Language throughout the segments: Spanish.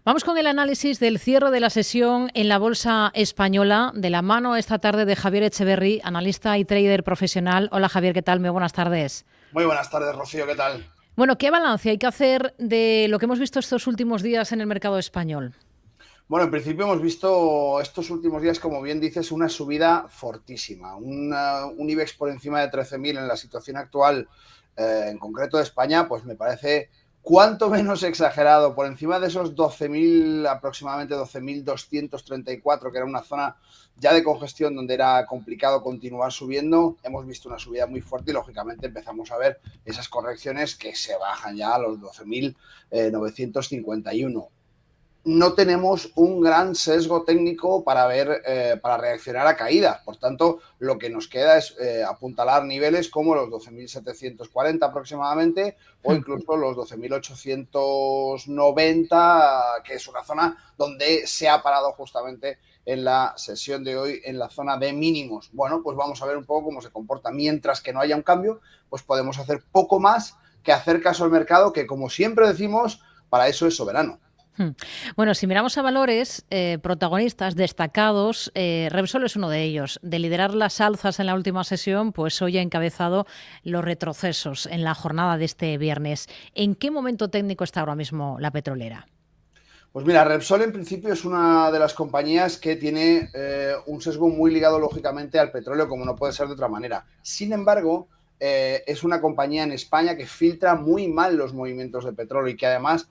Vamos con el análisis del cierre de la sesión en la Bolsa Española, de la mano esta tarde de Javier Echeverry, analista y trader profesional. Hola Javier, ¿qué tal? Muy buenas tardes. Muy buenas tardes, Rocío, ¿qué tal? Bueno, ¿qué balance hay que hacer de lo que hemos visto estos últimos días en el mercado español? Bueno, en principio hemos visto estos últimos días, como bien dices, una subida fortísima. Un IBEX por encima de 13.000 en la situación actual, en concreto de España, pues me parece cuanto menos exagerado. Por encima de esos 12.000, aproximadamente 12.234, que era una zona ya de congestión donde era complicado continuar subiendo, hemos visto una subida muy fuerte y lógicamente empezamos a ver esas correcciones que se bajan ya a los 12.951. No tenemos un gran sesgo técnico para ver, para reaccionar a caídas. Por tanto, lo que nos queda es apuntalar niveles como los 12.740 aproximadamente o Hmm. incluso los 12.890, que es una zona donde se ha parado justamente en la sesión de hoy en la zona de mínimos. Bueno, pues vamos a ver un poco cómo se comporta. Mientras que no haya un cambio, pues podemos hacer poco más que hacer caso al mercado, que como siempre decimos, para eso es soberano. Hmm. Bueno, si miramos a valores protagonistas destacados, Repsol es uno de ellos. De liderar las alzas en la última sesión, pues hoy ha encabezado los retrocesos en la jornada de este viernes. ¿En qué momento técnico está ahora mismo la petrolera? Pues mira, Repsol en principio es una de las compañías que tiene un sesgo muy ligado lógicamente al petróleo, como no puede ser de otra manera. Sin embargo, es una compañía en España que filtra muy mal los movimientos de petróleo y que además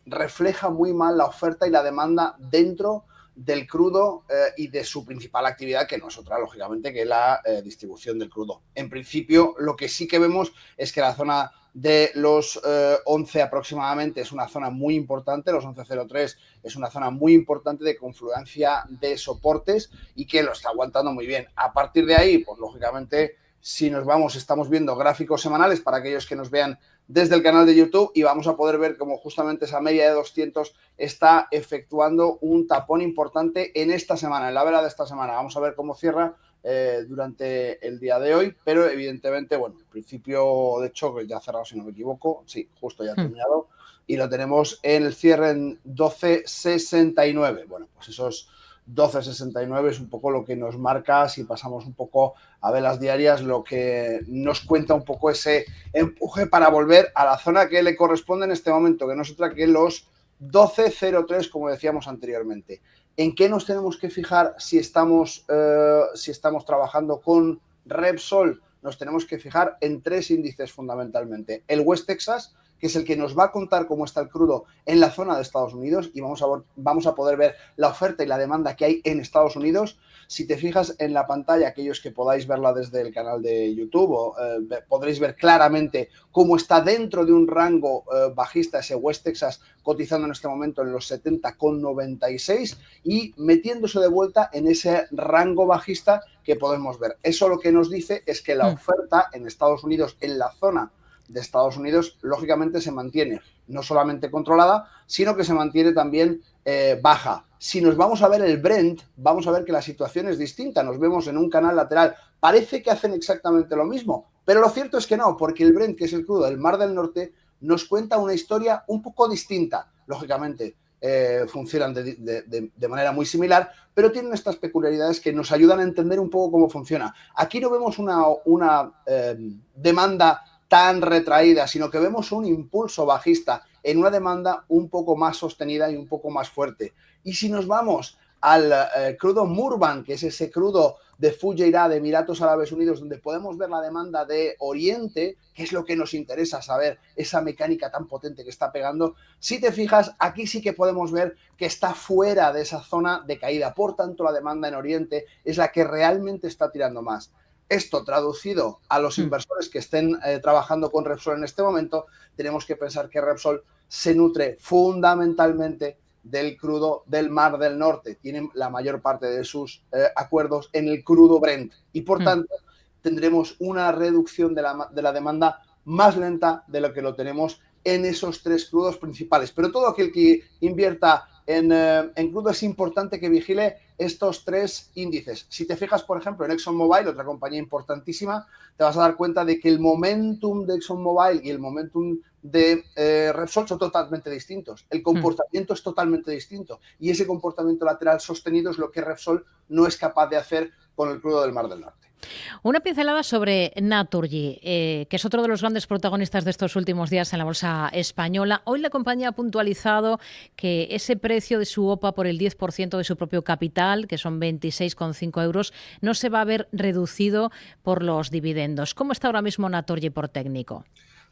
refleja muy mal la oferta y la demanda dentro del crudo y de su principal actividad, que no es otra, lógicamente, que la distribución del crudo. En principio, lo que sí que vemos es que la zona de los 11 aproximadamente es una zona muy importante, los 11.03 es una zona muy importante de confluencia de soportes y que lo está aguantando muy bien. A partir de ahí, pues lógicamente, si nos vamos, estamos viendo gráficos semanales para aquellos que nos vean desde el canal de YouTube y vamos a poder ver cómo justamente esa media de 200 está efectuando un tapón importante en esta semana, en la vela de esta semana. Vamos a ver cómo cierra durante el día de hoy, pero evidentemente, bueno, el principio, de hecho, que ya ha cerrado si no me equivoco, sí, justo ya ha Hmm. terminado, y lo tenemos en el cierre en 12.69. Bueno, pues esos 12.69 es un poco lo que nos marca, si pasamos un poco a velas diarias, lo que nos cuenta un poco ese empuje para volver a la zona que le corresponde en este momento, que no es otra que los 12.03, como decíamos anteriormente. ¿En qué nos tenemos que fijar si estamos trabajando con Repsol? Nos tenemos que fijar en tres índices fundamentalmente. El West Texas, que es el que nos va a contar cómo está el crudo en la zona de Estados Unidos y vamos a poder ver la oferta y la demanda que hay en Estados Unidos. Si te fijas en la pantalla, aquellos que podáis verla desde el canal de YouTube, podréis ver claramente cómo está dentro de un rango bajista ese West Texas cotizando en este momento en los 70,96 y metiéndose de vuelta en ese rango bajista que podemos ver. Eso lo que nos dice es que la Hmm. oferta en Estados Unidos, en la zona de Estados Unidos, lógicamente se mantiene no solamente controlada, sino que se mantiene también baja. Si nos vamos a ver el Brent, vamos a ver que la situación es distinta. Nos vemos en un canal lateral. Parece que hacen exactamente lo mismo, pero lo cierto es que no, porque el Brent, que es el crudo del Mar del Norte, nos cuenta una historia un poco distinta. Lógicamente, funcionan de manera muy similar, pero tienen estas peculiaridades que nos ayudan a entender un poco cómo funciona. Aquí no vemos una demanda tan retraída, sino que vemos un impulso bajista en una demanda un poco más sostenida y un poco más fuerte. Y si nos vamos al crudo Murban, que es ese crudo de Fujairah de Emiratos Árabes Unidos, donde podemos ver la demanda de Oriente, que es lo que nos interesa saber, esa mecánica tan potente que está pegando. Si te fijas, aquí sí que podemos ver que está fuera de esa zona de caída. Por tanto, la demanda en Oriente es la que realmente está tirando más. Esto traducido a los Hmm. inversores que estén trabajando con Repsol en este momento, tenemos que pensar que Repsol se nutre fundamentalmente del crudo del Mar del Norte. Tienen la mayor parte de sus acuerdos en el crudo Brent y por Hmm. tanto tendremos una reducción de la demanda más lenta de lo que lo tenemos en esos tres crudos principales. Pero todo aquel que invierta en crudo es importante que vigile estos tres índices. Si te fijas, por ejemplo, en ExxonMobil, otra compañía importantísima, te vas a dar cuenta de que el momentum de ExxonMobil y el momentum de Repsol son totalmente distintos. El comportamiento es totalmente distinto y ese comportamiento lateral sostenido es lo que Repsol no es capaz de hacer con el crudo del Mar del Norte. Una pincelada sobre Naturgy, que es otro de los grandes protagonistas de estos últimos días en la bolsa española. Hoy la compañía ha puntualizado que ese precio de su OPA por el 10% de su propio capital, que son 26,5 euros, no se va a ver reducido por los dividendos. ¿Cómo está ahora mismo Naturgy por técnico?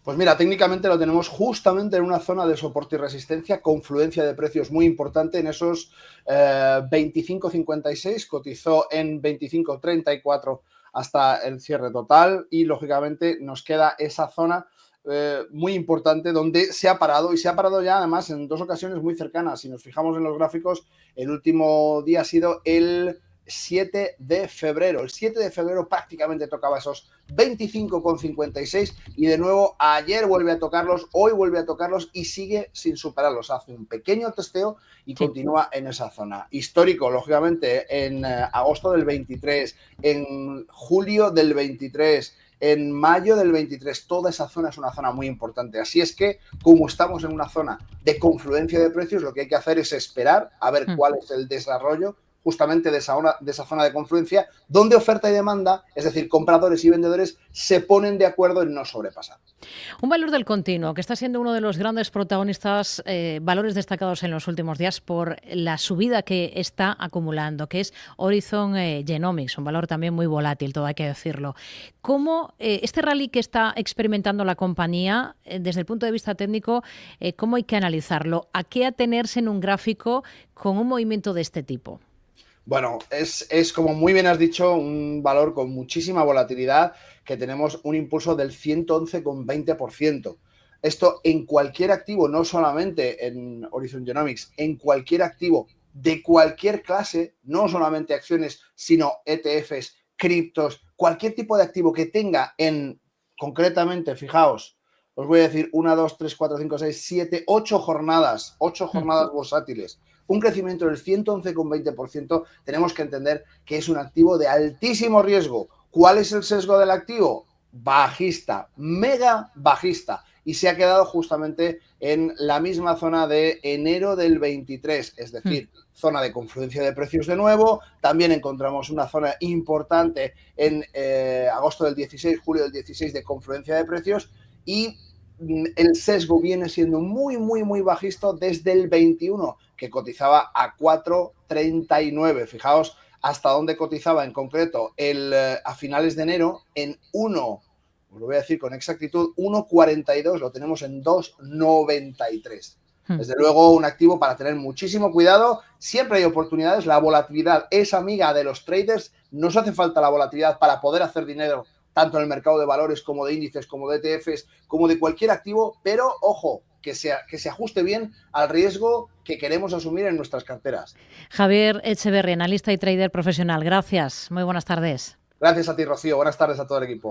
Pues mira, técnicamente lo tenemos justamente en una zona de soporte y resistencia, confluencia de precios muy importante en esos 25,56, cotizó en 25,34 hasta el cierre total y lógicamente nos queda esa zona muy importante donde se ha parado y se ha parado ya además en dos ocasiones muy cercanas. Si nos fijamos en los gráficos, el último día ha sido el 7 de febrero. El 7 de febrero prácticamente tocaba esos 25,56 y de nuevo ayer vuelve a tocarlos, hoy vuelve a tocarlos y sigue sin superarlos. Hace un pequeño testeo y continúa en esa zona. Histórico, lógicamente, en agosto del 23, en julio del 23, en mayo del 23, toda esa zona es una zona muy importante. Así es que, como estamos en una zona de confluencia de precios, lo que hay que hacer es esperar a ver cuál es el desarrollo justamente de esa zona de confluencia, donde oferta y demanda, es decir, compradores y vendedores, se ponen de acuerdo en no sobrepasar. Un valor del continuo, que está siendo uno de los grandes protagonistas, valores destacados en los últimos días por la subida que está acumulando, que es Horizon Genomics, un valor también muy volátil, todo hay que decirlo. ¿Cómo este rally que está experimentando la compañía, desde el punto de vista técnico, cómo hay que analizarlo? ¿A qué atenerse en un gráfico con un movimiento de este tipo? Bueno, es como muy bien has dicho, un valor con muchísima volatilidad, que tenemos un impulso del 111,20%. Esto en cualquier activo, no solamente en Horizon Genomics, en cualquier activo de cualquier clase, no solamente acciones, sino ETFs, criptos, cualquier tipo de activo que tenga concretamente, fijaos, os voy a decir 1, 2, 3, 4, 5, 6, 7, 8 jornadas, 8 jornadas bursátiles, un crecimiento del 111,20%, tenemos que entender que es un activo de altísimo riesgo. ¿Cuál es el sesgo del activo? Bajista, mega bajista. Y se ha quedado justamente en la misma zona de enero del 23, es decir, zona de confluencia de precios de nuevo. También encontramos una zona importante en agosto del 16, julio del 16 de confluencia de precios y el sesgo viene siendo muy, muy, muy bajista desde el 21, que cotizaba a 4,39. Fijaos hasta dónde cotizaba en concreto a finales de enero en 1, os lo voy a decir con exactitud, 1,42, lo tenemos en 2,93. Desde luego, un activo para tener muchísimo cuidado. Siempre hay oportunidades. La volatilidad es amiga de los traders. Nos hace falta la volatilidad para poder hacer dinero tanto en el mercado de valores como de índices, como de ETFs, como de cualquier activo, pero ojo, que se ajuste bien al riesgo que queremos asumir en nuestras carteras. Javier Echeverri, analista y trader profesional. Gracias. Muy buenas tardes. Gracias a ti, Rocío. Buenas tardes a todo el equipo.